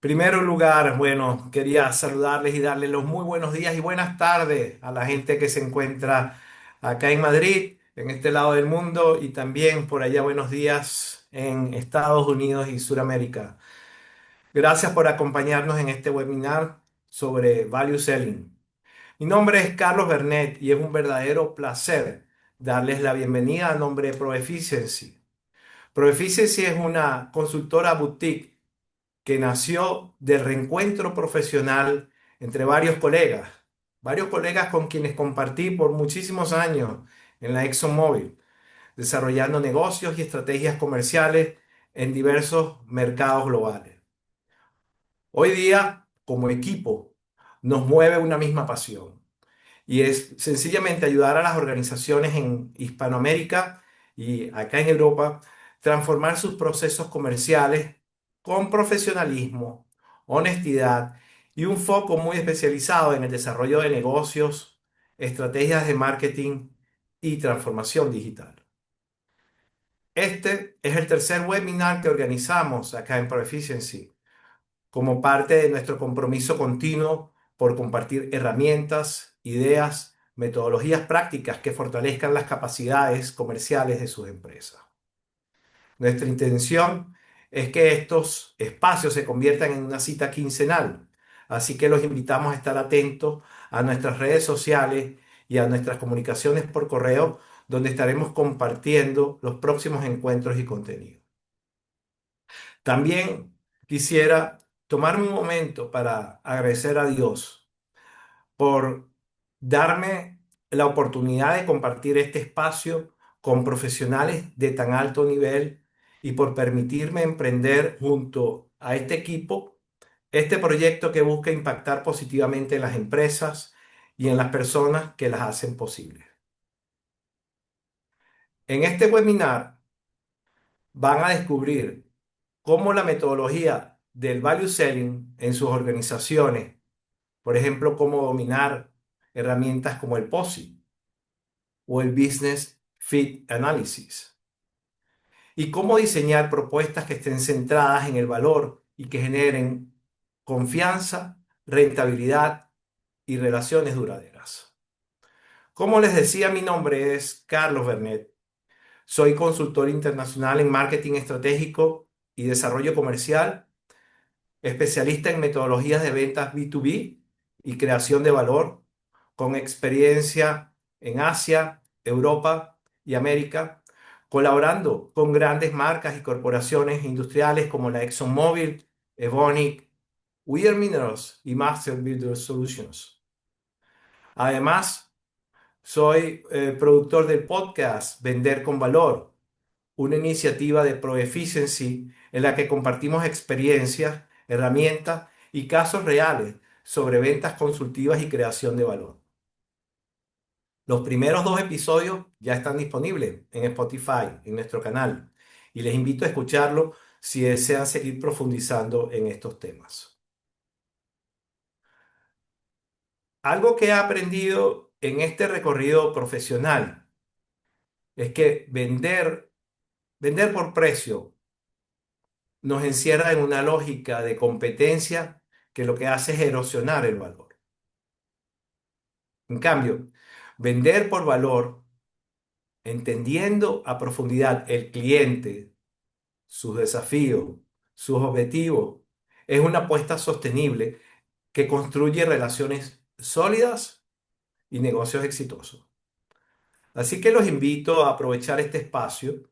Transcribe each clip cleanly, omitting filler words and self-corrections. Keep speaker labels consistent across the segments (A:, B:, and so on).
A: Primer lugar, bueno, quería saludarles y darles los muy buenos días y buenas tardes a la gente que se encuentra acá en Madrid, en este lado del mundo, y también por allá buenos días en Estados Unidos y Sudamérica. Gracias por acompañarnos en este webinar sobre Value Selling. Mi nombre es Carlos Bernet y es un verdadero placer darles la bienvenida a nombre de Proficiency. Proficiency es una consultora boutique que nació del reencuentro profesional entre varios colegas con quienes compartí por muchísimos años en la ExxonMobil, desarrollando negocios y estrategias comerciales en diversos mercados globales. Hoy día, como equipo, nos mueve una misma pasión y es sencillamente ayudar a las organizaciones en Hispanoamérica y acá en Europa transformar sus procesos comerciales con profesionalismo, honestidad y un foco muy especializado en el desarrollo de negocios, estrategias de marketing y transformación digital. Este es el tercer webinar que organizamos acá en Proficiency como parte de nuestro compromiso continuo por compartir herramientas, ideas, metodologías prácticas que fortalezcan las capacidades comerciales de sus empresas. Nuestra intención es que estos espacios se conviertan en una cita quincenal, así que los invitamos a estar atentos a nuestras redes sociales y a nuestras comunicaciones por correo, donde estaremos compartiendo los próximos encuentros y contenidos. También quisiera tomarme un momento para agradecer a Dios por darme la oportunidad de compartir este espacio con profesionales de tan alto nivel y por permitirme emprender junto a este equipo este proyecto que busca impactar positivamente en las empresas y en las personas que las hacen posibles. En este webinar van a descubrir cómo la metodología del value selling en sus organizaciones, por ejemplo, cómo dominar herramientas como el POSI o el Business Fit Analysis, y cómo diseñar propuestas que estén centradas en el valor y que generen confianza, rentabilidad y relaciones duraderas. Como les decía, mi nombre es Carlos Bernet. Soy consultor internacional en marketing estratégico y desarrollo comercial, especialista en metodologías de ventas B2B y creación de valor, con experiencia en Asia, Europa y América, colaborando con grandes marcas y corporaciones industriales como la ExxonMobil, Evonik, Weir Minerals y Master Builder Solutions. Además, soy productor del podcast Vender con Valor, una iniciativa de Proficiency en la que compartimos experiencias, herramientas y casos reales sobre ventas consultivas y creación de valor. Los primeros dos episodios ya están disponibles en Spotify, en nuestro canal, y les invito a escucharlo si desean seguir profundizando en estos temas. Algo que he aprendido en este recorrido profesional es que vender por precio nos encierra en una lógica de competencia que lo que hace es erosionar el valor. En cambio, vender por valor, entendiendo a profundidad el cliente, sus desafíos, sus objetivos, es una apuesta sostenible que construye relaciones sólidas y negocios exitosos. Así que los invito a aprovechar este espacio,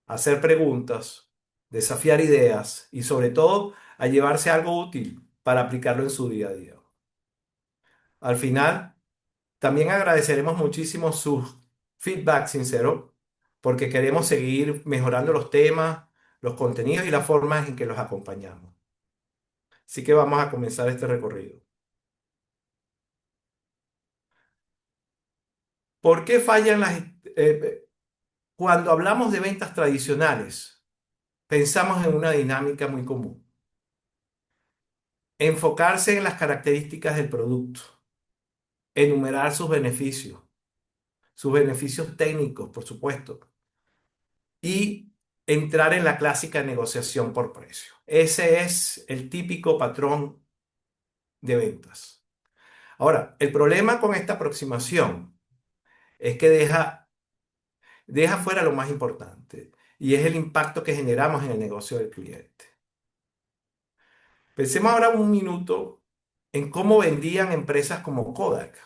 A: a hacer preguntas, desafiar ideas y sobre todo a llevarse algo útil para aplicarlo en su día a día. Al final, también agradeceremos muchísimo sus feedback sincero porque queremos seguir mejorando los temas, los contenidos y las formas en que los acompañamos. Así que vamos a comenzar este recorrido. ¿Por qué fallan cuando hablamos de ventas tradicionales? Pensamos en una dinámica muy común. Enfocarse en las características del producto, enumerar sus beneficios técnicos, por supuesto, y entrar en la clásica negociación por precio. Ese es el típico patrón de ventas. Ahora, el problema con esta aproximación es que deja fuera lo más importante y es el impacto que generamos en el negocio del cliente. Pensemos ahora un minuto en cómo vendían empresas como Kodak.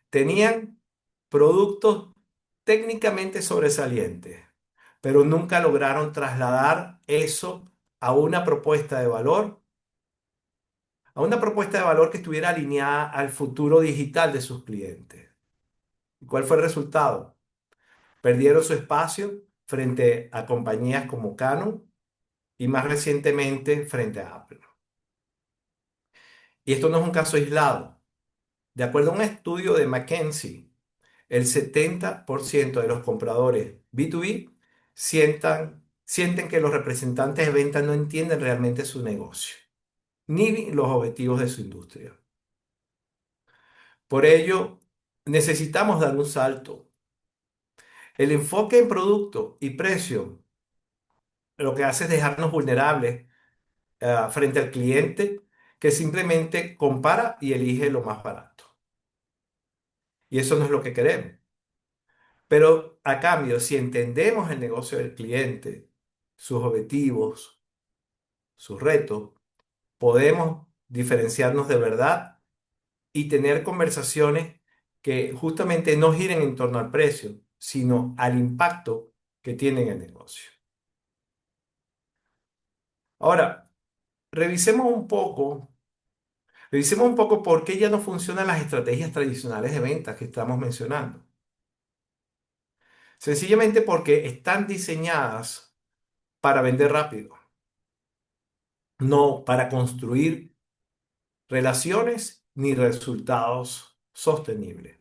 A: Tenían productos técnicamente sobresalientes, pero nunca lograron trasladar eso a una propuesta de valor, a una propuesta de valor que estuviera alineada al futuro digital de sus clientes. ¿Y cuál fue el resultado? Perdieron su espacio frente a compañías como Canon y más recientemente frente a Apple. Y esto no es un caso aislado. De acuerdo a un estudio de McKinsey, el 70% de los compradores B2B sienten que los representantes de ventas no entienden realmente su negocio, ni los objetivos de su industria. Por ello, necesitamos dar un salto. El enfoque en producto y precio lo que hace es dejarnos vulnerables frente al cliente que simplemente compara y elige lo más barato. Y eso no es lo que queremos. Pero a cambio, si entendemos el negocio del cliente, sus objetivos, sus retos, podemos diferenciarnos de verdad y tener conversaciones que justamente no giren en torno al precio, sino al impacto que tiene en el negocio. Ahora, revisemos un poco, revisemos un poco por qué ya no funcionan las estrategias tradicionales de ventas que estamos mencionando. Sencillamente porque están diseñadas para vender rápido, no para construir relaciones ni resultados sostenibles.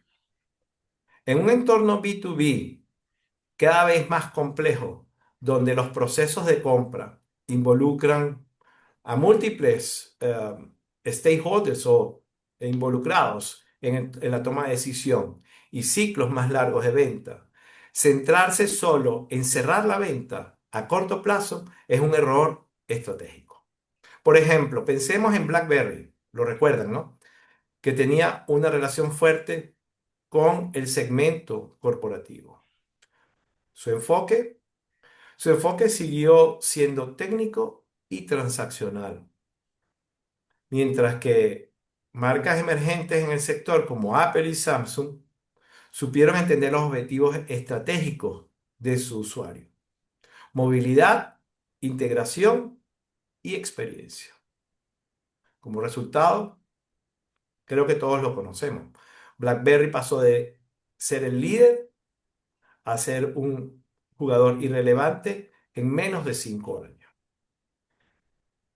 A: En un entorno B2B cada vez más complejo, donde los procesos de compra involucran a múltiples stakeholders o involucrados en la toma de decisión y ciclos más largos de venta, centrarse solo en cerrar la venta a corto plazo es un error estratégico. Por ejemplo, pensemos en BlackBerry, lo recuerdan, ¿no? Que tenía una relación fuerte con el segmento corporativo. Su enfoque, su enfoque siguió siendo técnico y transaccional, mientras que marcas emergentes en el sector como Apple y Samsung supieron entender los objetivos estratégicos de su usuario: movilidad, integración y experiencia. Como resultado, creo que todos lo conocemos. BlackBerry pasó de ser el líder a ser un jugador irrelevante en menos de 5 años.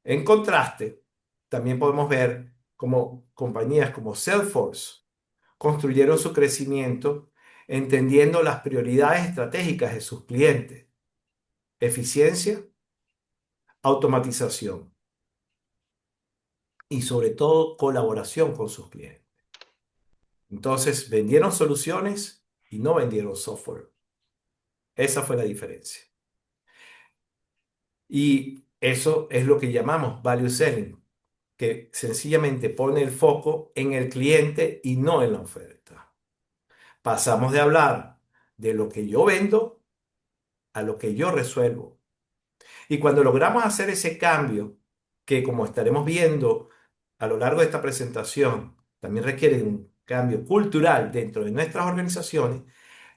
A: En contraste, también podemos ver cómo compañías como Salesforce construyeron su crecimiento entendiendo las prioridades estratégicas de sus clientes: eficiencia, automatización y sobre todo colaboración con sus clientes. Entonces, vendieron soluciones y no vendieron software. Esa fue la diferencia. Y eso es lo que llamamos value selling, que sencillamente pone el foco en el cliente y no en la oferta. Pasamos de hablar de lo que yo vendo a lo que yo resuelvo. Y cuando logramos hacer ese cambio, que como estaremos viendo a lo largo de esta presentación, también requiere un cambio cultural dentro de nuestras organizaciones,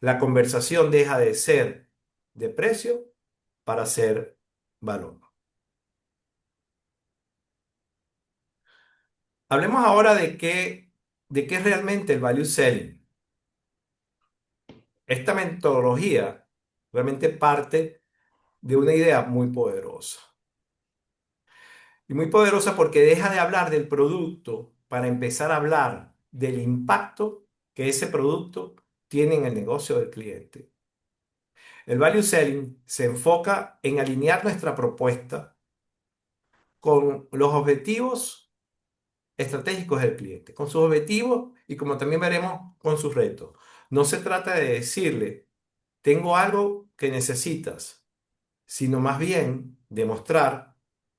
A: la conversación deja de ser de precio para ser valor. Hablemos ahora de qué es realmente el value selling. Esta metodología realmente parte de una idea muy poderosa. Y muy poderosa porque deja de hablar del producto para empezar a hablar del impacto que ese producto tiene en el negocio del cliente. El value selling se enfoca en alinear nuestra propuesta con los objetivos estratégicos del cliente, con sus objetivos y, como también veremos, con sus retos. No se trata de decirle: tengo algo que necesitas, sino más bien demostrar,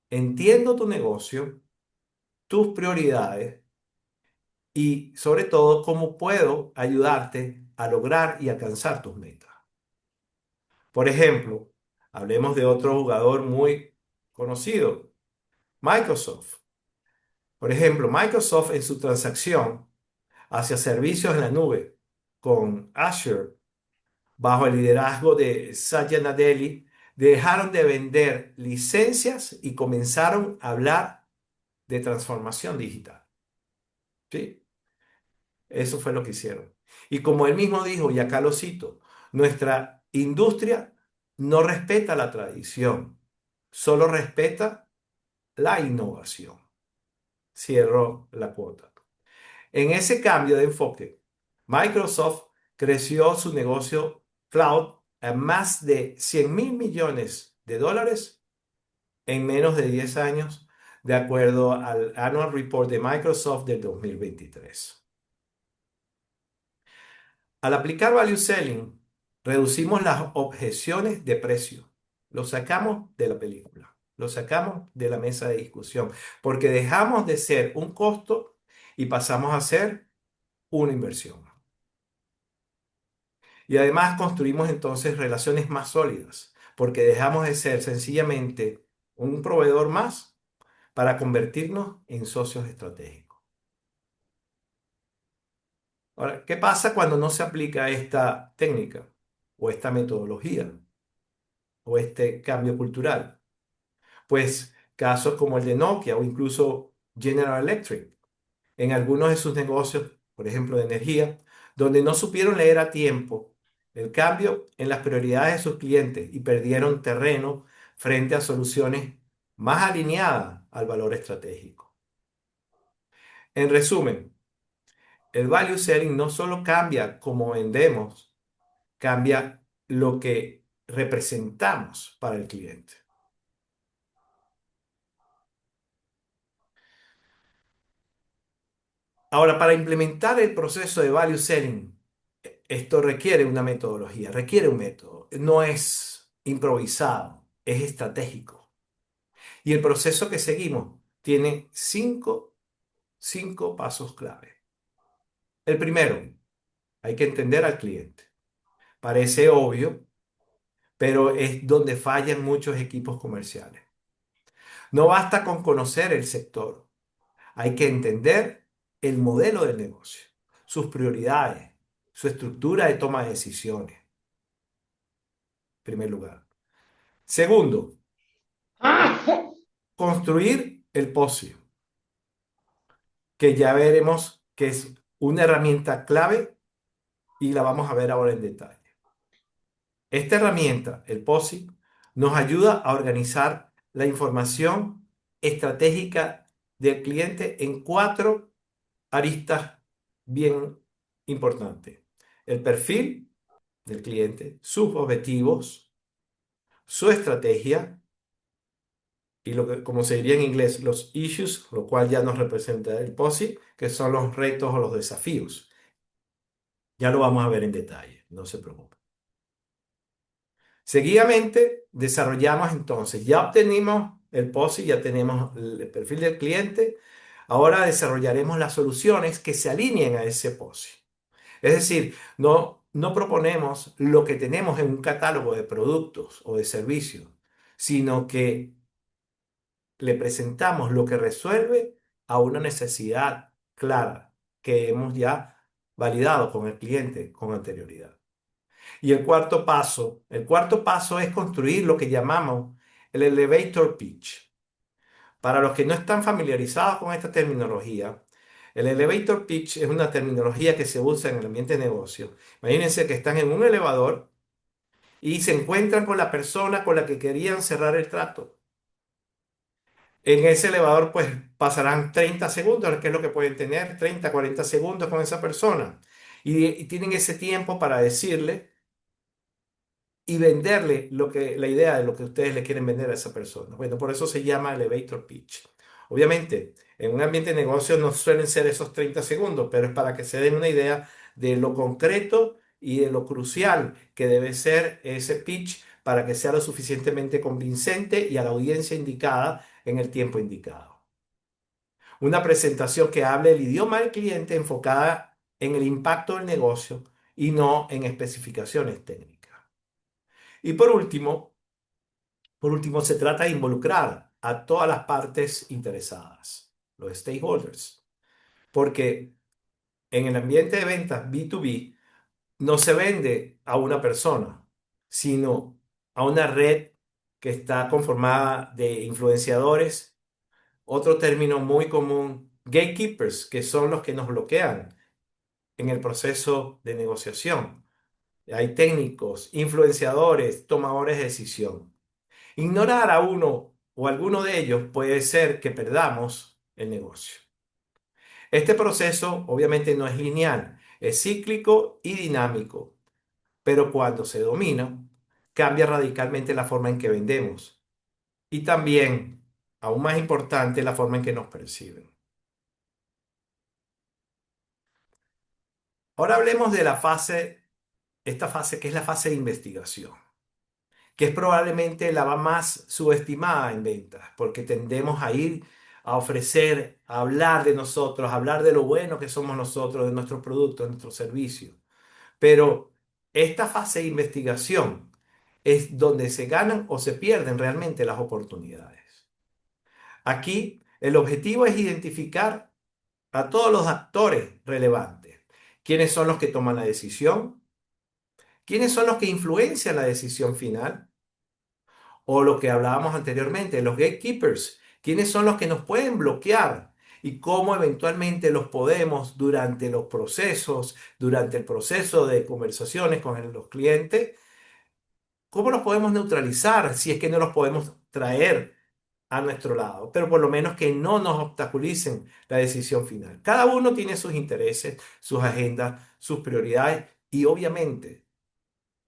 A: entiendo tu negocio, tus prioridades y sobre todo cómo puedo ayudarte a lograr y alcanzar tus metas. Por ejemplo, hablemos de otro jugador muy conocido, Microsoft. Por ejemplo, Microsoft en su transacción hacia servicios en la nube con Azure, bajo el liderazgo de Satya Nadella, dejaron de vender licencias y comenzaron a hablar de transformación digital. ¿Sí? Eso fue lo que hicieron. Y como él mismo dijo, y acá lo cito, nuestra industria no respeta la tradición, solo respeta la innovación. Cierro la cuota. En ese cambio de enfoque, Microsoft creció su negocio cloud a más de 100.000 millones de dólares en menos de 10 años, de acuerdo al Annual Report de Microsoft del 2023. Al aplicar Value Selling, reducimos las objeciones de precio. Lo sacamos de la película, lo sacamos de la mesa de discusión, porque dejamos de ser un costo y pasamos a ser una inversión. Y además construimos entonces relaciones más sólidas, porque dejamos de ser sencillamente un proveedor más para convertirnos en socios estratégicos. Ahora, ¿qué pasa cuando no se aplica esta técnica o esta metodología o este cambio cultural? Pues casos como el de Nokia o incluso General Electric, en algunos de sus negocios, por ejemplo, de energía, donde no supieron leer a tiempo el cambio en las prioridades de sus clientes y perdieron terreno frente a soluciones más alineadas al valor estratégico. En resumen, el value selling no solo cambia cómo vendemos, cambia lo que representamos para el cliente. Ahora, para implementar el proceso de value selling, esto requiere una metodología, requiere un método. No es improvisado, es estratégico. Y el proceso que seguimos tiene cinco pasos clave. El primero, hay que entender al cliente. Parece obvio, pero es donde fallan muchos equipos comerciales. No basta con conocer el sector, hay que entender el modelo del negocio, sus prioridades, su estructura de toma de decisiones, en primer lugar. Segundo, construir el pocio, que ya veremos que es una herramienta clave y la vamos a ver ahora en detalle. Esta herramienta, el POSI, nos ayuda a organizar la información estratégica del cliente en cuatro aristas bien importantes. El perfil del cliente, sus objetivos, su estrategia y lo que, como se diría en inglés, los issues, lo cual ya nos representa el POSI, que son los retos o los desafíos. Ya lo vamos a ver en detalle, no se preocupe. Seguidamente, desarrollamos entonces, ya obtenimos el POSI, ya tenemos el perfil del cliente, ahora desarrollaremos las soluciones que se alineen a ese POSI. Es decir, no proponemos lo que tenemos en un catálogo de productos o de servicios, sino que le presentamos lo que resuelve a una necesidad clara que hemos ya validado con el cliente con anterioridad. Y el cuarto paso es construir lo que llamamos el elevator pitch. Para los que no están familiarizados con esta terminología, el elevator pitch es una terminología que se usa en el ambiente de negocio. Imagínense que están en un elevador y se encuentran con la persona con la que querían cerrar el trato. En ese elevador, pues pasarán 30 segundos, que es lo que pueden tener, 30, 40 segundos con esa persona. Y tienen ese tiempo para decirle y venderle la idea de lo que ustedes le quieren vender a esa persona. Bueno, por eso se llama elevator pitch. Obviamente, en un ambiente de negocio no suelen ser esos 30 segundos, pero es para que se den una idea de lo concreto y de lo crucial que debe ser ese pitch para que sea lo suficientemente convincente y a la audiencia indicada en el tiempo indicado. Una presentación que hable el idioma del cliente enfocada en el impacto del negocio y no en especificaciones técnicas. Y por último, se trata de involucrar a todas las partes interesadas, los stakeholders, porque en el ambiente de ventas B2B no se vende a una persona, sino a una red que está conformada de influenciadores, otro término muy común, gatekeepers, que son los que nos bloquean en el proceso de negociación. Hay técnicos, influenciadores, tomadores de decisión. Ignorar a uno o alguno de ellos puede ser que perdamos el negocio. Este proceso obviamente no es lineal, es cíclico y dinámico, pero cuando se domina, cambia radicalmente la forma en que vendemos y también, aún más importante, la forma en que nos perciben. Ahora hablemos de esta fase que es la fase de investigación, que es probablemente la más subestimada en ventas, porque tendemos a ir a ofrecer, a hablar de nosotros, a hablar de lo bueno que somos nosotros, de nuestros productos, de nuestros servicios. Pero esta fase de investigación es donde se ganan o se pierden realmente las oportunidades. Aquí el objetivo es identificar a todos los actores relevantes. ¿Quiénes son los que toman la decisión? ¿Quiénes son los que influencian la decisión final? O lo que hablábamos anteriormente, los gatekeepers. ¿Quiénes son los que nos pueden bloquear? Y cómo eventualmente los podemos durante el proceso de conversaciones con los clientes, cómo los podemos neutralizar si es que no los podemos traer a nuestro lado, pero por lo menos que no nos obstaculicen la decisión final. Cada uno tiene sus intereses, sus agendas, sus prioridades y obviamente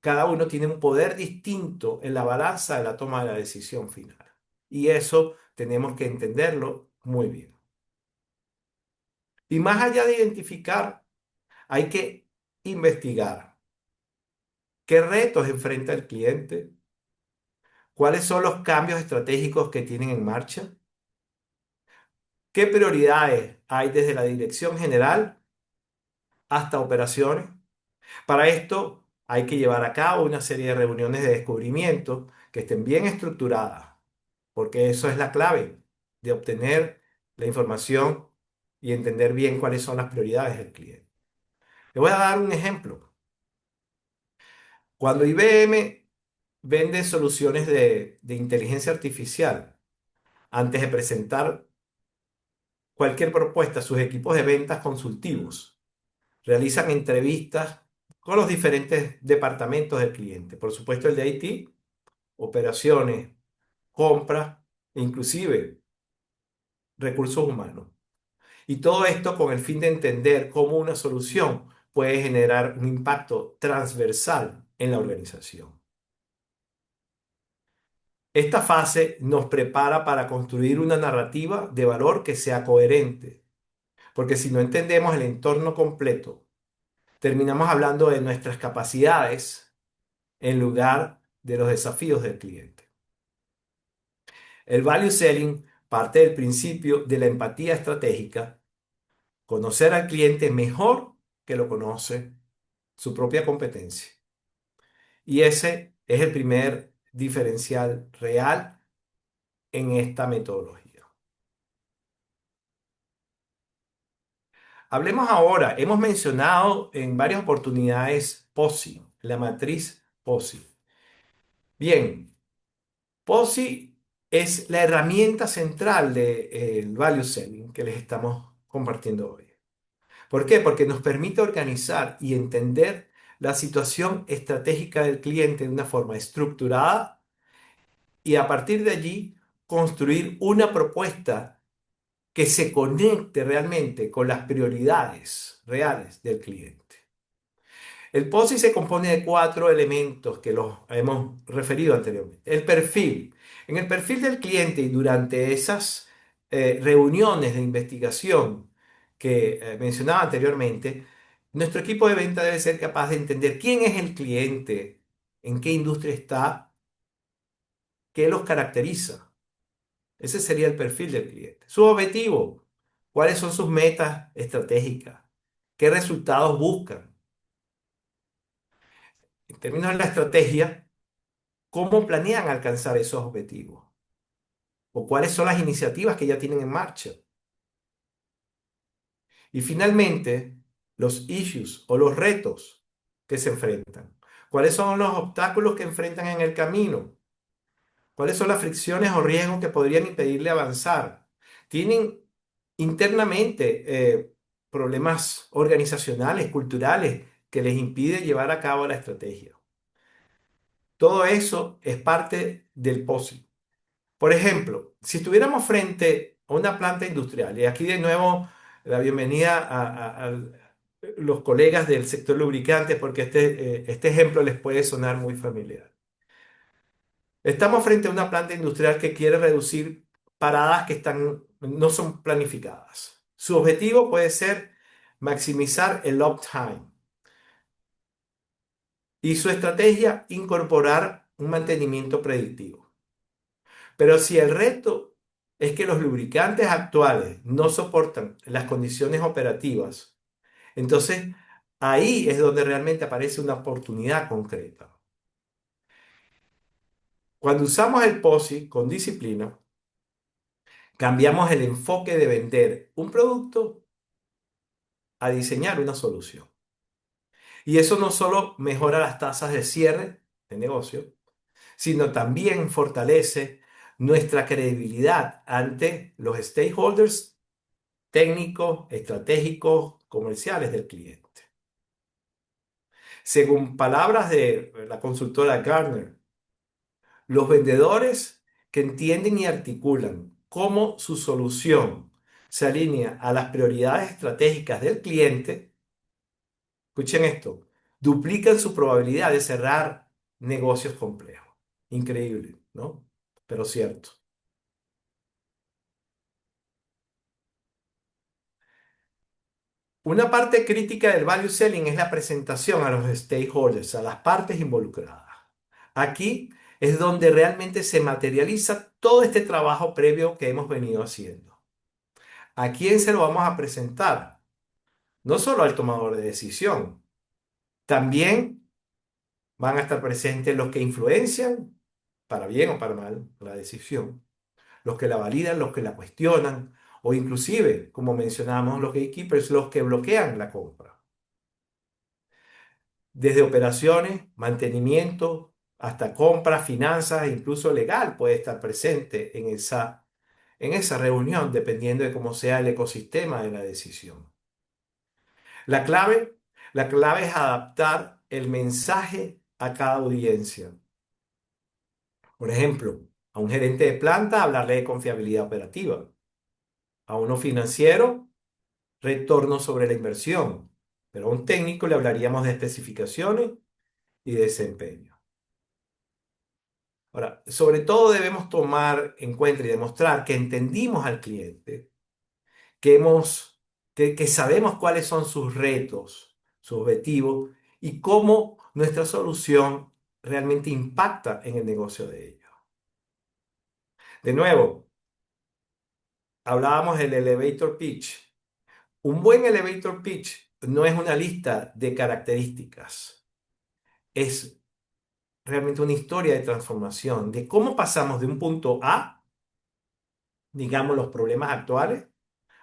A: cada uno tiene un poder distinto en la balanza de la toma de la decisión final. Y eso tenemos que entenderlo muy bien. Y más allá de identificar, hay que investigar qué retos enfrenta el cliente, cuáles son los cambios estratégicos que tienen en marcha, qué prioridades hay desde la dirección general hasta operaciones. Para esto hay que llevar a cabo una serie de reuniones de descubrimiento que estén bien estructuradas, porque eso es la clave de obtener la información y entender bien cuáles son las prioridades del cliente. Le voy a dar un ejemplo. Cuando IBM vende soluciones de inteligencia artificial, antes de presentar cualquier propuesta a sus equipos de ventas consultivos, realizan entrevistas con los diferentes departamentos del cliente. Por supuesto, el de IT, operaciones, compras e inclusive recursos humanos. Y todo esto con el fin de entender cómo una solución puede generar un impacto transversal en la organización. Esta fase nos prepara para construir una narrativa de valor que sea coherente, porque si no entendemos el entorno completo, terminamos hablando de nuestras capacidades en lugar de los desafíos del cliente. El value selling parte del principio de la empatía estratégica, conocer al cliente mejor que lo conoce su propia competencia. Y ese es el primer diferencial real en esta metodología. Hablemos ahora, hemos mencionado en varias oportunidades POSI, la matriz POSI. Bien, POSI es la herramienta central del value selling que les estamos compartiendo hoy. ¿Por qué? Porque nos permite organizar y entender la situación estratégica del cliente de una forma estructurada y a partir de allí construir una propuesta que se conecte realmente con las prioridades reales del cliente. El POSI se compone de cuatro elementos que los hemos referido anteriormente. El perfil. En el perfil del cliente y durante esas reuniones de investigación que mencionaba anteriormente, nuestro equipo de venta debe ser capaz de entender quién es el cliente, en qué industria está, ¿Qué los caracteriza? Ese sería el perfil del cliente. Su objetivo, ¿cuáles son sus metas estratégicas? ¿Qué resultados buscan? En términos de la estrategia, ¿cómo planean alcanzar esos objetivos? ¿O cuáles son las iniciativas que ya tienen en marcha? Y finalmente, los issues o los retos que se enfrentan. ¿Cuáles son los obstáculos que enfrentan en el camino? ¿Cuáles son las fricciones o riesgos que podrían impedirle avanzar? ¿Tienen internamente problemas organizacionales, culturales, que les impide llevar a cabo la estrategia? Todo eso es parte del POSI. Por ejemplo, si estuviéramos frente a una planta industrial, y aquí de nuevo la bienvenida a los colegas del sector lubricantes, porque este ejemplo les puede sonar muy familiar. Estamos frente a una planta industrial que quiere reducir paradas que no son planificadas. Su objetivo puede ser maximizar el uptime y su estrategia incorporar un mantenimiento predictivo. Pero si el reto es que los lubricantes actuales no soportan las condiciones operativas, entonces ahí es donde realmente aparece una oportunidad concreta. Cuando usamos el POSI con disciplina, cambiamos el enfoque de vender un producto a diseñar una solución. Y eso no solo mejora las tasas de cierre de negocio, sino también fortalece nuestra credibilidad ante los stakeholders técnicos, estratégicos, comerciales del cliente. Según palabras de la consultora Gartner, los vendedores que entienden y articulan cómo su solución se alinea a las prioridades estratégicas del cliente, escuchen esto, duplican su probabilidad de cerrar negocios complejos. Increíble, ¿no? Pero cierto. Una parte crítica del value selling es la presentación a los stakeholders, a las partes involucradas. Aquí es donde realmente se materializa todo este trabajo previo que hemos venido haciendo. ¿A quién se lo vamos a presentar? No solo al tomador de decisión, también van a estar presentes los que influencian, para bien o para mal, la decisión, los que la validan, los que la cuestionan, o inclusive, como mencionamos, los gatekeepers, los que bloquean la compra. Desde operaciones, mantenimiento, hasta compras, finanzas, incluso legal puede estar presente en esa reunión, dependiendo de cómo sea el ecosistema de la decisión. La clave, la clave es adaptar el mensaje a cada audiencia. Por ejemplo, a un gerente de planta hablarle de confiabilidad operativa, a uno financiero, retorno sobre la inversión, pero a un técnico le hablaríamos de especificaciones y desempeño. Ahora, sobre todo debemos tomar en cuenta y demostrar que entendimos al cliente, que que sabemos cuáles son sus retos, sus objetivos y cómo nuestra solución realmente impacta en el negocio de ellos. De nuevo, hablábamos del elevator pitch. Un buen elevator pitch no es una lista de características, es realmente una historia de transformación, de cómo pasamos de un punto A, digamos los problemas actuales,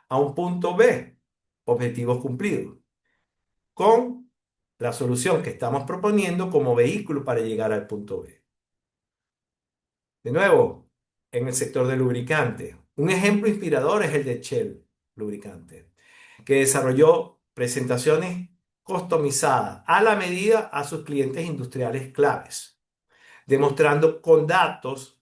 A: a un punto B, objetivos cumplidos, con la solución que estamos proponiendo como vehículo para llegar al punto B. De nuevo, en el sector de lubricantes, un ejemplo inspirador es el de Shell Lubricante, que desarrolló presentaciones customizadas a la medida a sus clientes industriales claves, demostrando con datos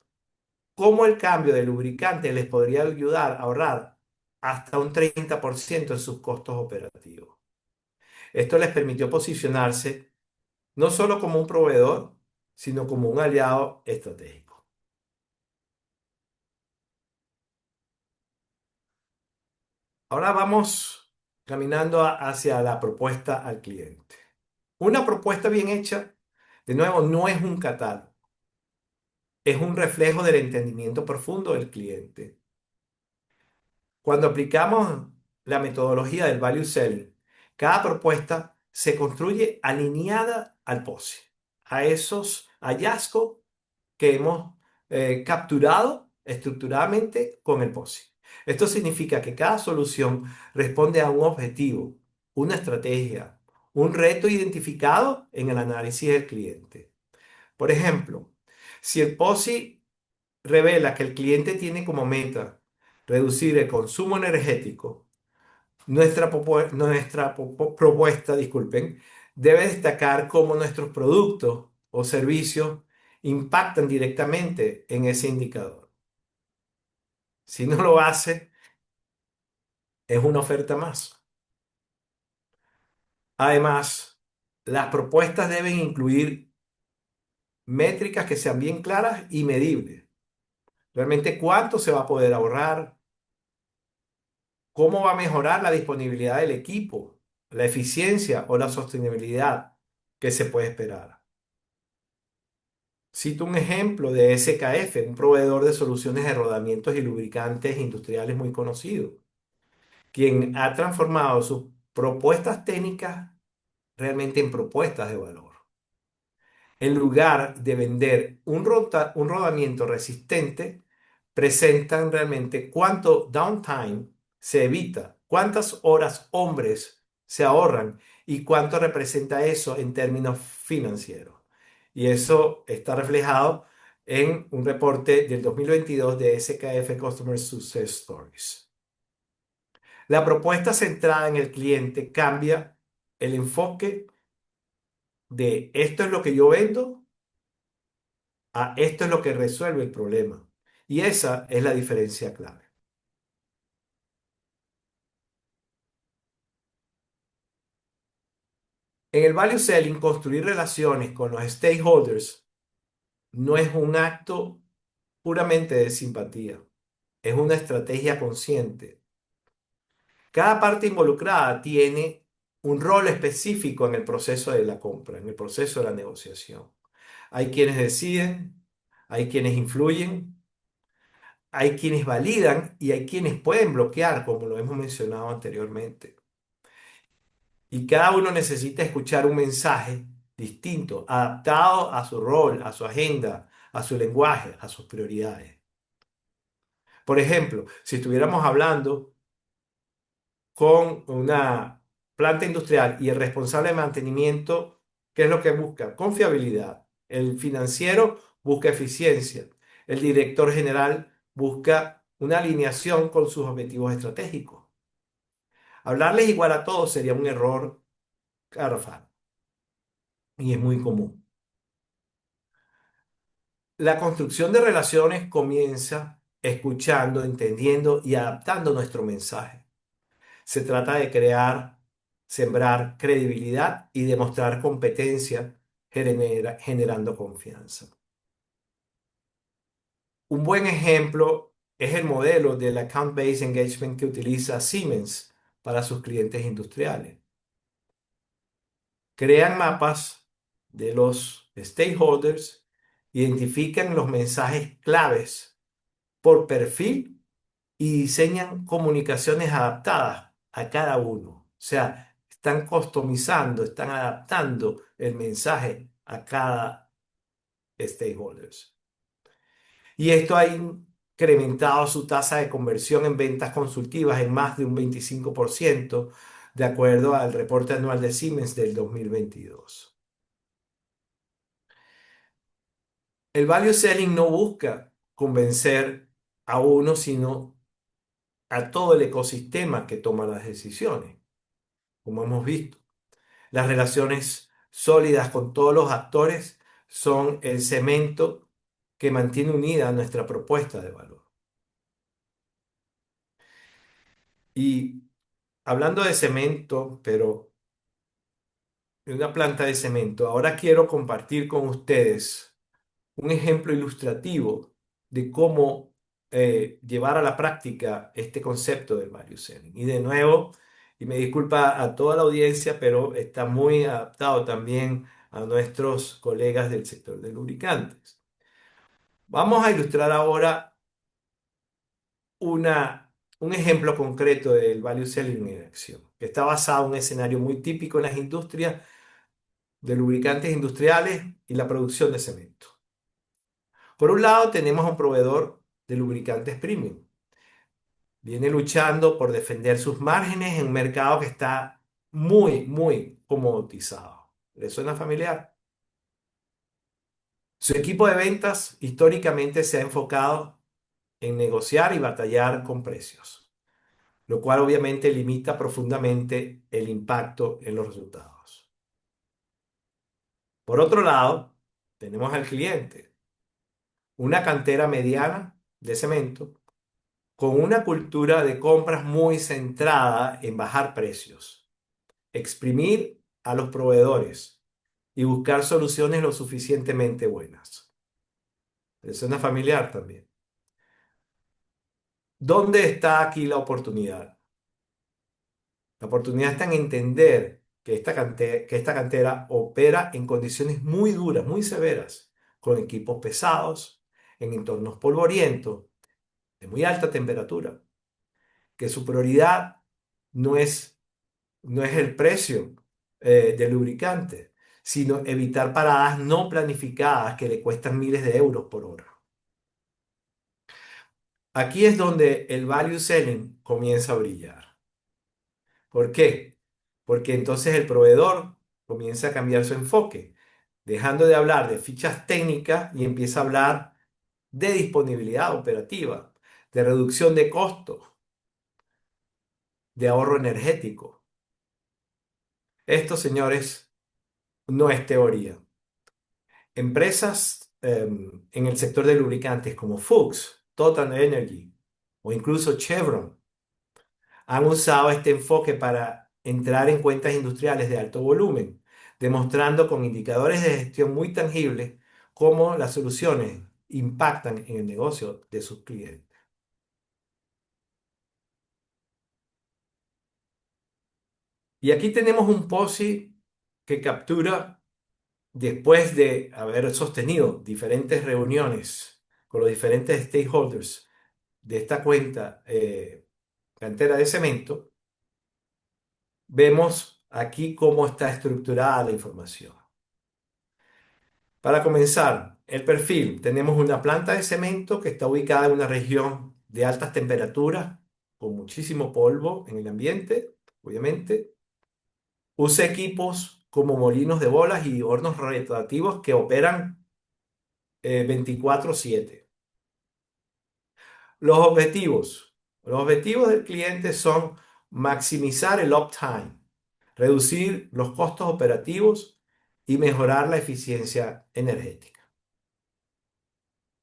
A: cómo el cambio de lubricante les podría ayudar a ahorrar hasta un 30% en sus costos operativos. Esto les permitió posicionarse no solo como un proveedor, sino como un aliado estratégico. Ahora vamos caminando hacia la propuesta al cliente. Una propuesta bien hecha, de nuevo, no es un catálogo. es un reflejo del entendimiento profundo del cliente. Cuando aplicamos la metodología del value selling, cada propuesta se construye alineada al POSI, a esos hallazgos que hemos capturado estructuradamente con el POSI. Esto significa que cada solución responde a un objetivo, una estrategia, un reto identificado en el análisis del cliente. Por ejemplo, si el POSI revela que el cliente tiene como meta reducir el consumo energético, propuesta, disculpen, debe destacar cómo nuestros productos o servicios impactan directamente en ese indicador. Si no lo hace, es una oferta más. Además, las propuestas deben incluir métricas que sean bien claras y medibles. Realmente cuánto se va a poder ahorrar, cómo va a mejorar la disponibilidad del equipo, la eficiencia o la sostenibilidad que se puede esperar. Cito un ejemplo de SKF, un proveedor de soluciones de rodamientos y lubricantes industriales muy conocido, quien ha transformado sus propuestas técnicas realmente en propuestas de valor. En lugar de vender un rodamiento resistente, presentan realmente cuánto downtime se evita, cuántas horas hombres se ahorran y cuánto representa eso en términos financieros. Y eso está reflejado en un reporte del 2022 de SKF Customer Success Stories. La propuesta centrada en el cliente cambia el enfoque de esto es lo que yo vendo a esto es lo que resuelve el problema. Y esa es la diferencia clave. En el value selling, construir relaciones con los stakeholders no es un acto puramente de simpatía, es una estrategia consciente. Cada parte involucrada tiene un rol específico en el proceso de la compra, en el proceso de la negociación. Hay quienes deciden, hay quienes influyen, hay quienes validan y hay quienes pueden bloquear, como lo hemos mencionado anteriormente. Y cada uno necesita escuchar un mensaje distinto, adaptado a su rol, a su agenda, a su lenguaje, a sus prioridades. Por ejemplo, si estuviéramos hablando con una planta industrial y el responsable de mantenimiento, ¿qué es lo que busca? Confiabilidad. El financiero busca eficiencia. El director general busca una alineación con sus objetivos estratégicos. Hablarles igual a todos sería un error garrafal y es muy común. La construcción de relaciones comienza escuchando, entendiendo y adaptando nuestro mensaje. Se trata de crear, sembrar credibilidad y demostrar competencia, generando confianza. Un buen ejemplo es el modelo del account-based engagement que utiliza Siemens para sus clientes industriales. Crean mapas de los stakeholders, identifican los mensajes claves por perfil y diseñan comunicaciones adaptadas a cada uno. O sea, están customizando, están adaptando el mensaje a cada stakeholder. Y esto ha incrementado su tasa de conversión en ventas consultivas en más de un 25%, de acuerdo al reporte anual de Siemens del 2022. El value selling no busca convencer a uno, sino a todo el ecosistema que toma las decisiones, como hemos visto. Las relaciones sólidas con todos los actores son el cemento que mantiene unida nuestra propuesta de valor. Y hablando de cemento, pero de una planta de cemento, ahora quiero compartir con ustedes un ejemplo ilustrativo de cómo llevar a la práctica este concepto del value selling. Y de nuevo, y me disculpa a toda la audiencia, pero está muy adaptado también a nuestros colegas del sector de lubricantes. Vamos a ilustrar ahora un ejemplo concreto del value selling en acción, que está basado en un escenario muy típico en las industrias de lubricantes industriales y la producción de cemento. Por un lado, tenemos a un proveedor de lubricantes premium. Viene luchando por defender sus márgenes en un mercado que está muy comoditizado. ¿Le suena familiar? Su equipo de ventas históricamente se ha enfocado en negociar y batallar con precios, lo cual obviamente limita profundamente el impacto en los resultados. Por otro lado, tenemos al cliente, una cantera mediana de cemento con una cultura de compras muy centrada en bajar precios, exprimir a los proveedores y buscar soluciones lo suficientemente buenas. ¿Les suena familiar también? ¿Dónde está aquí la oportunidad? La oportunidad está en entender que esta cantera opera en condiciones muy duras, muy severas, con equipos pesados, en entornos polvorientos, de muy alta temperatura, que su prioridad no es, no es el precio del lubricante, sino evitar paradas no planificadas que le cuestan miles de euros por hora. Aquí es donde el value selling comienza a brillar. ¿Por qué? Porque entonces el proveedor comienza a cambiar su enfoque, dejando de hablar de fichas técnicas y empieza a hablar de disponibilidad operativa, de reducción de costos, de ahorro energético. Esto, señores, no es teoría. Empresas en el sector de lubricantes como Fuchs, Total Energy o incluso Chevron han usado este enfoque para entrar en cuentas industriales de alto volumen, demostrando con indicadores de gestión muy tangibles cómo las soluciones impactan en el negocio de sus clientes. Y aquí tenemos un POSI que captura, después de haber sostenido diferentes reuniones con los diferentes stakeholders de esta cuenta cantera de cemento, vemos aquí cómo está estructurada la información. Para comenzar, el perfil. Tenemos una planta de cemento que está ubicada en una región de altas temperaturas, con muchísimo polvo en el ambiente, obviamente. Usa equipos como molinos de bolas y hornos rotativos que operan 24/7. Los objetivos. Los objetivos del cliente son maximizar el uptime, reducir los costos operativos y mejorar la eficiencia energética.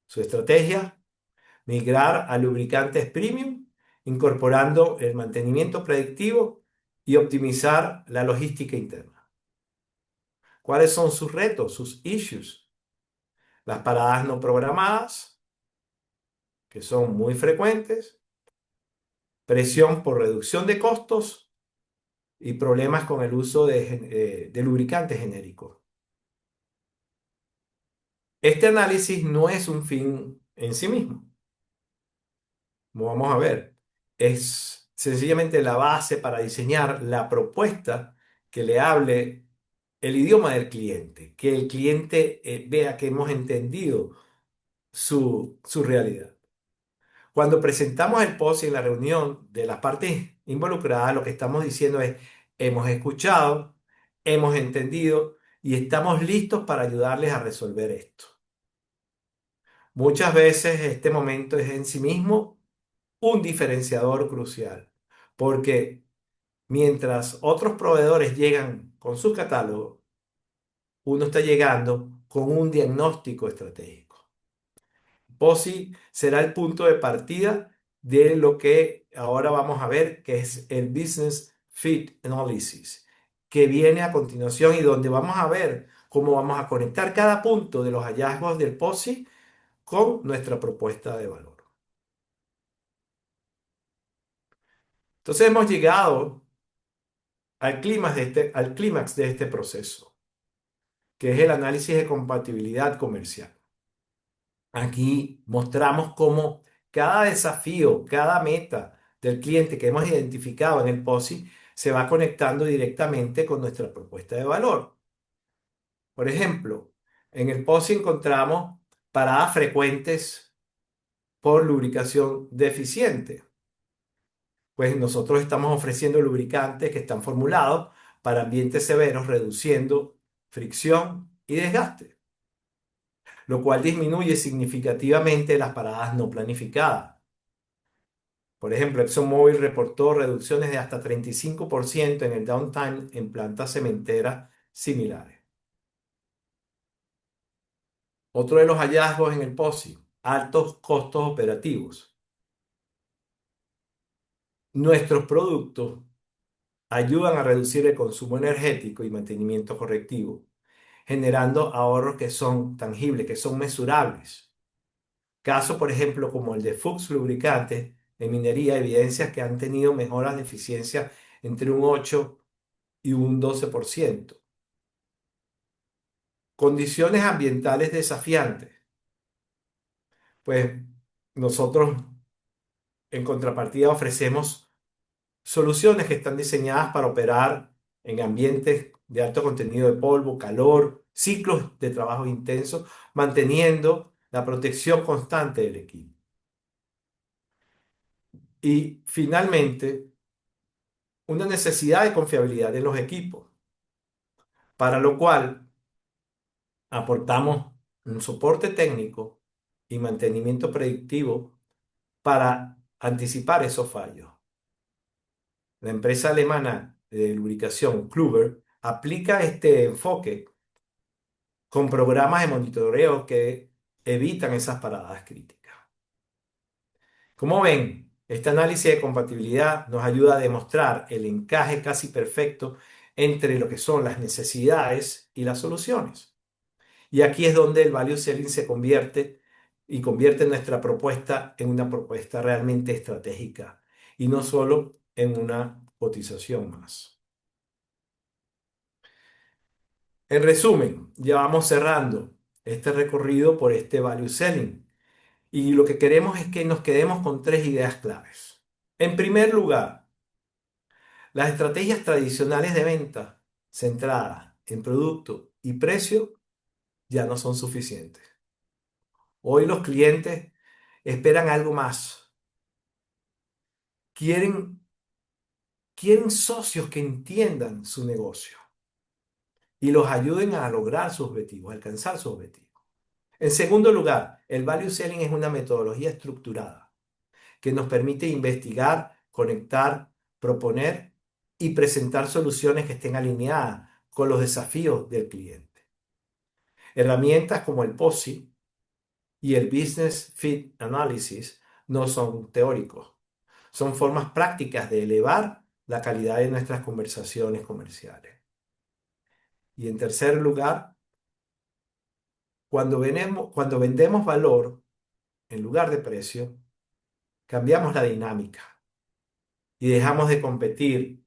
A: Su estrategia: migrar a lubricantes premium, incorporando el mantenimiento predictivo y optimizar la logística interna. ¿Cuáles son sus retos, sus issues? Las paradas no programadas, que son muy frecuentes, presión por reducción de costos y problemas con el uso de lubricantes genéricos. Este análisis no es un fin en sí mismo, como vamos a ver. Es sencillamente la base para diseñar la propuesta que le hable el idioma del cliente, que el cliente vea que hemos entendido su realidad. Cuando presentamos el POSI en la reunión de las partes involucradas, lo que estamos diciendo es: hemos escuchado, hemos entendido y estamos listos para ayudarles a resolver esto. Muchas veces este momento es en sí mismo un diferenciador crucial, porque mientras otros proveedores llegan con su catálogo, uno está llegando con un diagnóstico estratégico. POSI será el punto de partida de lo que ahora vamos a ver, que es el Business Fit Analysis, que viene a continuación y donde vamos a ver cómo vamos a conectar cada punto de los hallazgos del POSI con nuestra propuesta de valor. Entonces hemos llegado al clímax de este proceso, que es el análisis de compatibilidad comercial. Aquí mostramos cómo cada desafío, cada meta del cliente que hemos identificado en el POSI se va conectando directamente con nuestra propuesta de valor. Por ejemplo, en el POSI encontramos paradas frecuentes por lubricación deficiente. Pues nosotros estamos ofreciendo lubricantes que están formulados para ambientes severos, reduciendo fricción y desgaste, lo cual disminuye significativamente las paradas no planificadas. Por ejemplo, ExxonMobil reportó reducciones de hasta 35% en el downtime en plantas cementeras similares. Otro de los hallazgos en el POSI, altos costos operativos. Nuestros productos ayudan a reducir el consumo energético y mantenimiento correctivo, generando ahorros que son tangibles, que son mesurables. Casos, por ejemplo, como el de Fuchs Lubricantes de minería, evidencias que han tenido mejoras de eficiencia entre un 8 y un 12%. Condiciones ambientales desafiantes. Pues nosotros en contrapartida ofrecemos soluciones que están diseñadas para operar en ambientes de alto contenido de polvo, calor, ciclos de trabajo intensos, manteniendo la protección constante del equipo. Y finalmente, una necesidad de confiabilidad en los equipos, para lo cual aportamos un soporte técnico y mantenimiento predictivo para anticipar esos fallos. La empresa alemana de lubricación Kluber aplica este enfoque con programas de monitoreo que evitan esas paradas críticas. Como ven, este análisis de compatibilidad nos ayuda a demostrar el encaje casi perfecto entre lo que son las necesidades y las soluciones. Y aquí es donde el value selling se convierte nuestra propuesta en una propuesta realmente estratégica y no solo en una cotización más. En resumen, ya vamos cerrando este recorrido por este value selling y lo que queremos es que nos quedemos con tres ideas claves. En primer lugar, las estrategias tradicionales de venta centradas en producto y precio ya no son suficientes. Hoy los clientes esperan algo más. Quieren, quieren socios que entiendan su negocio y los ayuden a lograr sus objetivos, a alcanzar sus objetivos. En segundo lugar, el value selling es una metodología estructurada que nos permite investigar, conectar, proponer y presentar soluciones que estén alineadas con los desafíos del cliente. Herramientas como el POSI y el Business Fit Analysis no son teóricos, son formas prácticas de elevar la calidad de nuestras conversaciones comerciales. Y en tercer lugar, cuando vendemos valor en lugar de precio, cambiamos la dinámica y dejamos de competir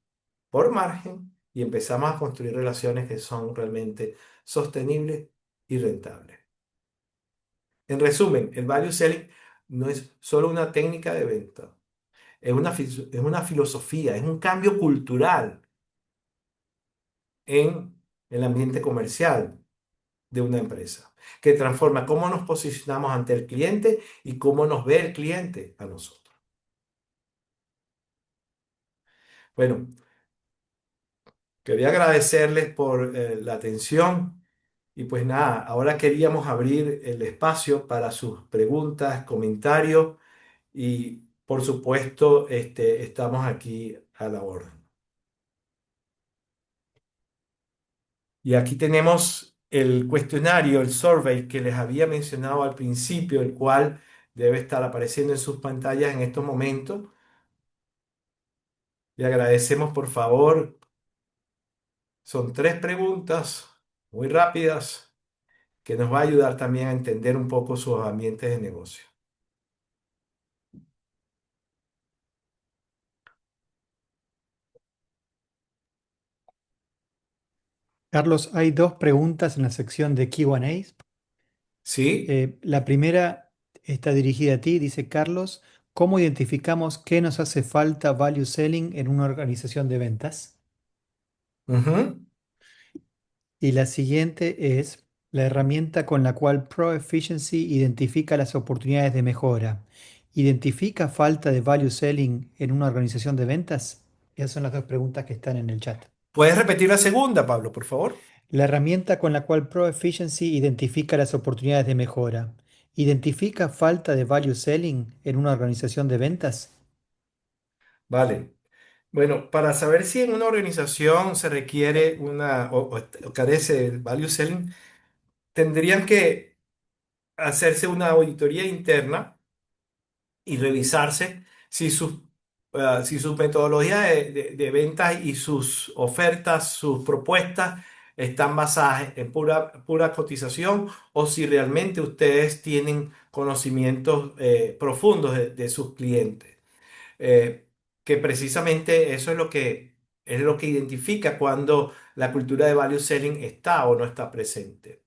A: por margen y empezamos a construir relaciones que son realmente sostenibles y rentables. En resumen, el value selling no es solo una técnica de venta, es una filosofía, es un cambio cultural en el ambiente comercial de una empresa, que transforma cómo nos posicionamos ante el cliente y cómo nos ve el cliente a nosotros. Bueno, quería agradecerles por la atención y pues nada, ahora queríamos abrir el espacio para sus preguntas, comentarios y por supuesto estamos aquí a la orden. Y aquí tenemos el cuestionario, el survey que les había mencionado al principio, el cual debe estar apareciendo en sus pantallas en estos momentos. Le agradecemos por favor. Son tres preguntas muy rápidas que nos va a ayudar también a entender un poco sus ambientes de negocio.
B: Carlos, hay dos preguntas en la sección de Q&A.
A: ¿Sí?
B: La primera está dirigida a ti, dice Carlos. ¿Cómo identificamos qué nos hace falta value selling en una organización de ventas?
A: Ujú.
B: Y la siguiente es la herramienta con la cual Pro Efficiency identifica las oportunidades de mejora. ¿Identifica falta de value selling en una organización de ventas? Esas son las dos preguntas que están en el chat.
A: ¿Puedes repetir la segunda, Pablo, por favor?
B: La herramienta con la cual Pro Efficiency identifica las oportunidades de mejora. ¿Identifica falta de value selling en una organización de ventas?
A: Vale. Bueno, para saber si en una organización se requiere o carece de value selling, tendrían que hacerse una auditoría interna y revisarse si sus metodologías de ventas y sus ofertas, sus propuestas están basadas en pura cotización o si realmente ustedes tienen conocimientos profundos de sus clientes. Eh, que precisamente eso es lo que identifica cuando la cultura de value selling está o no está presente.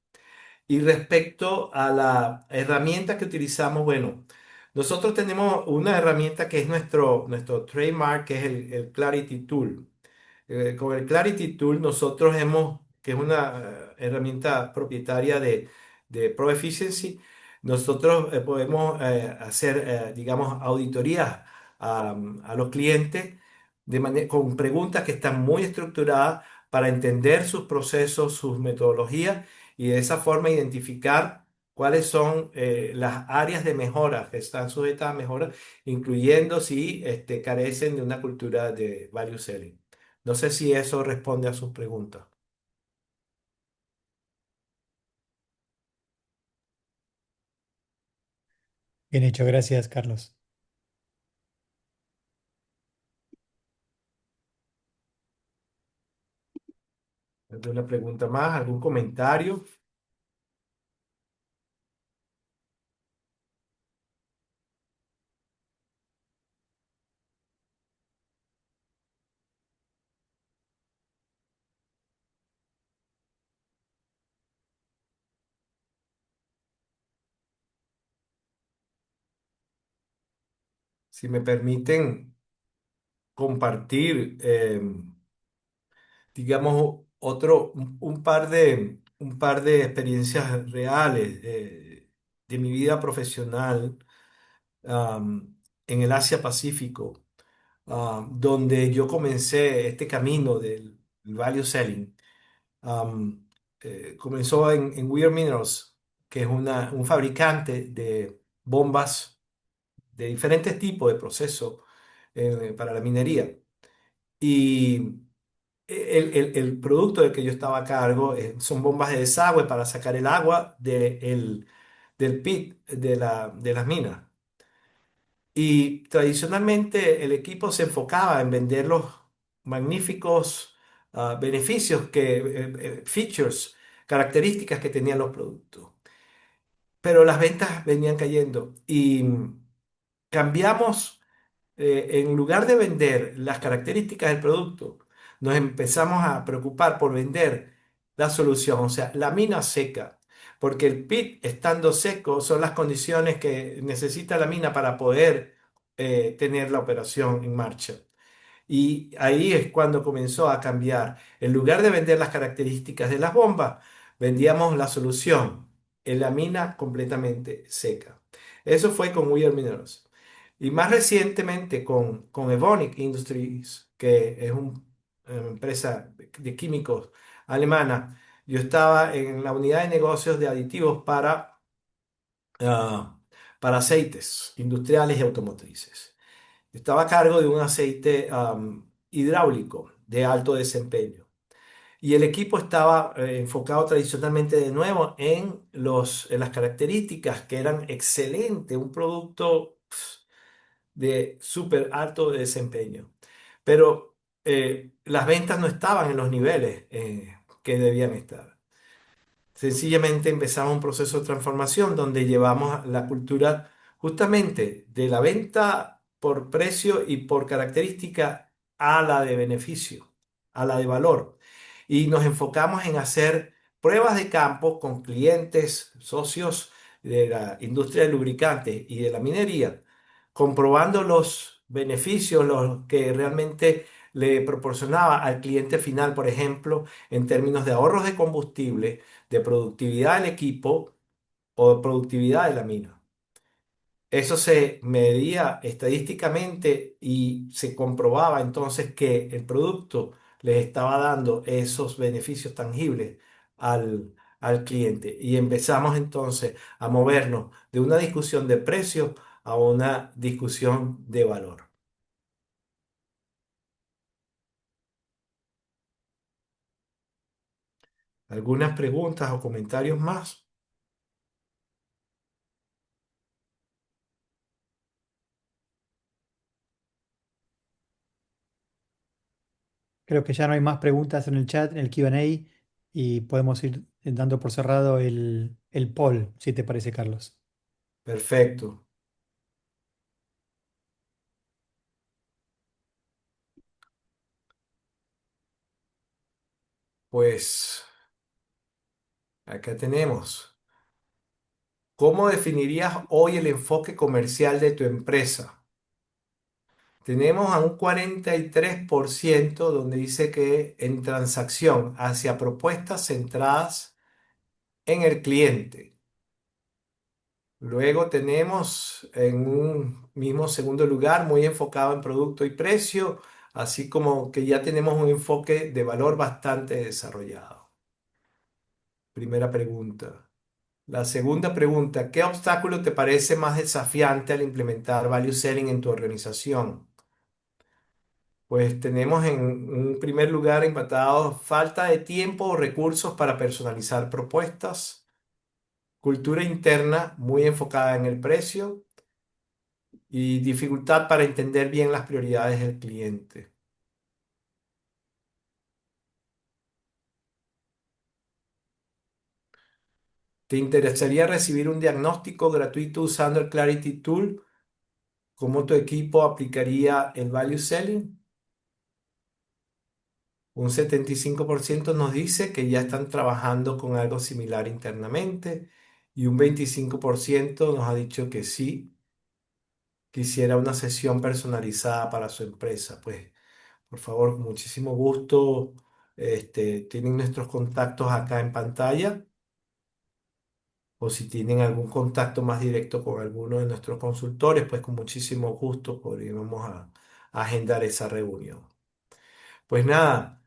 A: Y respecto a la herramienta que utilizamos, bueno, nosotros tenemos una herramienta que es nuestro trademark, que es el Clarity Tool. Con el Clarity Tool nosotros que es una herramienta propietaria de Pro Efficiency, nosotros podemos hacer, digamos, auditorías a los clientes con preguntas que están muy estructuradas para entender sus procesos, sus metodologías y de esa forma identificar cuáles son las áreas de mejora que están sujetas a mejora, incluyendo si carecen de una cultura de value selling. No sé si eso responde a sus preguntas.
B: Bien hecho, gracias, Carlos.
A: ¿Alguna pregunta más? ¿Algún comentario? Si me permiten compartir, digamos, un par de experiencias reales de mi vida profesional en el Asia Pacífico, donde yo comencé este camino del value selling. Am, Comenzó en Weir Minerals, que es un fabricante de bombas de diferentes tipos de procesos para la minería. Y el producto del que yo estaba a cargo son bombas de desagüe para sacar el agua del pit de las minas. Y tradicionalmente el equipo se enfocaba en vender los magníficos beneficios features, características que tenían los productos. Pero las ventas venían cayendo y cambiamos, en lugar de vender las características del producto, nos empezamos a preocupar por vender la solución, o sea, la mina seca, porque el pit estando seco son las condiciones que necesita la mina para poder tener la operación en marcha. Y ahí es cuando comenzó a cambiar. En lugar de vender las características de las bombas, vendíamos la solución en la mina completamente seca. Eso fue con Weir Minerals. Y más recientemente con Evonik Industries, que es una empresa de químicos alemana. Yo estaba en la unidad de negocios de aditivos ah, para aceites industriales y automotrices. Estaba a cargo de un aceite hidráulico de alto desempeño. Y el equipo estaba enfocado tradicionalmente de nuevo en las características que eran excelentes, un producto de súper alto desempeño. Pero las ventas no estaban en los niveles que debían estar. Sencillamente empezamos un proceso de transformación donde llevamos la cultura justamente de la venta por precio y por característica a la de beneficio, a la de valor. Y nos enfocamos en hacer pruebas de campo con clientes, socios de la industria de lubricantes y de la minería, comprobando los beneficios, los que realmente le proporcionaba al cliente final, por ejemplo, en términos de ahorros de combustible, de productividad del equipo o de productividad de la mina. Eso se medía estadísticamente y se comprobaba entonces que el producto les estaba dando esos beneficios tangibles al cliente. Y empezamos entonces a movernos de una discusión de precio a una discusión de valor. ¿Algunas preguntas o comentarios más?
B: Creo que ya no hay más preguntas en el chat, en el Q&A, y podemos ir dando por cerrado el poll, si te parece, Carlos.
A: Perfecto. Pues acá tenemos. ¿Cómo definirías hoy el enfoque comercial de tu empresa? Tenemos a un 43% donde dice que en transacción hacia propuestas centradas en el cliente. Luego tenemos en un mismo segundo lugar muy enfocado en producto y precio, así como que ya tenemos un enfoque de valor bastante desarrollado. Primera pregunta. La segunda pregunta, ¿qué obstáculo te parece más desafiante al implementar value selling en tu organización? Pues tenemos en un primer lugar empatado falta de tiempo o recursos para personalizar propuestas, cultura interna muy enfocada en el precio y dificultad para entender bien las prioridades del cliente. ¿Te interesaría recibir un diagnóstico gratuito usando el Clarity Tool? ¿Cómo tu equipo aplicaría el value selling? Un 75% nos dice que ya están trabajando con algo similar internamente y un 25% nos ha dicho que sí, quisiera una sesión personalizada para su empresa. Pues, por favor, con muchísimo gusto, tienen nuestros contactos acá en pantalla o si tienen algún contacto más directo con alguno de nuestros consultores, pues con muchísimo gusto podríamos a agendar esa reunión. Pues nada.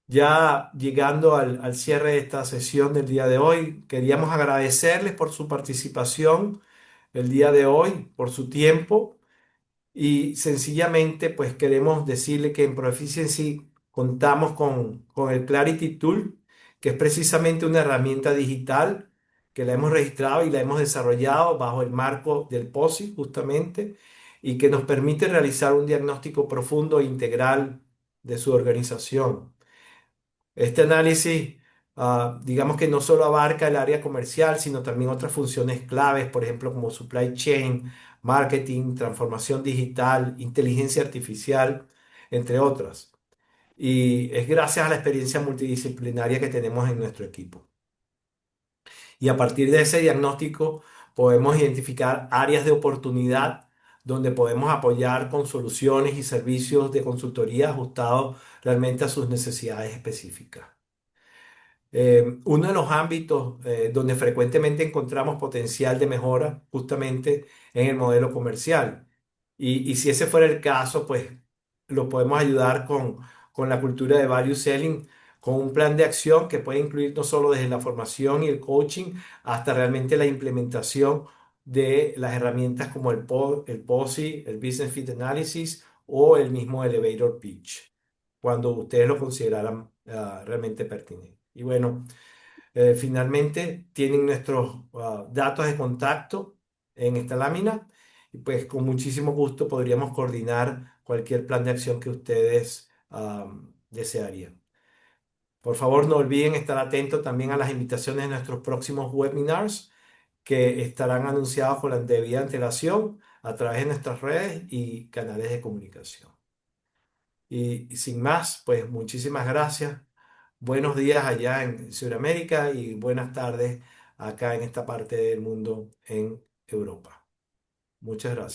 A: Ya llegando al cierre de esta sesión del día de hoy, queríamos agradecerles por su participación el día de hoy, por su tiempo y sencillamente pues queremos decirle que en Proficiency contamos con el Clarity Tool, que es precisamente una herramienta digital que la hemos registrado y la hemos desarrollado bajo el marco del POSI justamente y que nos permite realizar un diagnóstico profundo e integral de su organización. Este análisis, digamos que no solo abarca el área comercial, sino también otras funciones claves, por ejemplo, como supply chain, marketing, transformación digital, inteligencia artificial, entre otras. Y es gracias a la experiencia multidisciplinaria que tenemos en nuestro equipo. Y a partir de ese diagnóstico podemos identificar áreas de oportunidad donde podemos apoyar con soluciones y servicios de consultoría ajustados realmente a sus necesidades específicas. Uno de los ámbitos donde frecuentemente encontramos potencial de mejora justamente en el modelo comercial. Y si ese fuera el caso, pues lo podemos ayudar con la cultura de value selling, con un plan de acción que puede incluir no solo desde la formación y el coaching hasta realmente la implementación de las herramientas como el POSI, el Business Fit Analysis o el mismo Elevator Pitch, cuando ustedes lo consideraran realmente pertinente. Y bueno, finalmente tienen nuestros datos de contacto en esta lámina y pues con muchísimo gusto podríamos coordinar cualquier plan de acción que ustedes desearían. Por favor, no olviden estar atentos también a las invitaciones de nuestros próximos webinars que estarán anunciados con la debida antelación a través de nuestras redes y canales de comunicación. Y sin más, pues muchísimas gracias. buenos días allá en Sudamérica y buenas tardes acá en esta parte del mundo en Europa. Muchas gracias.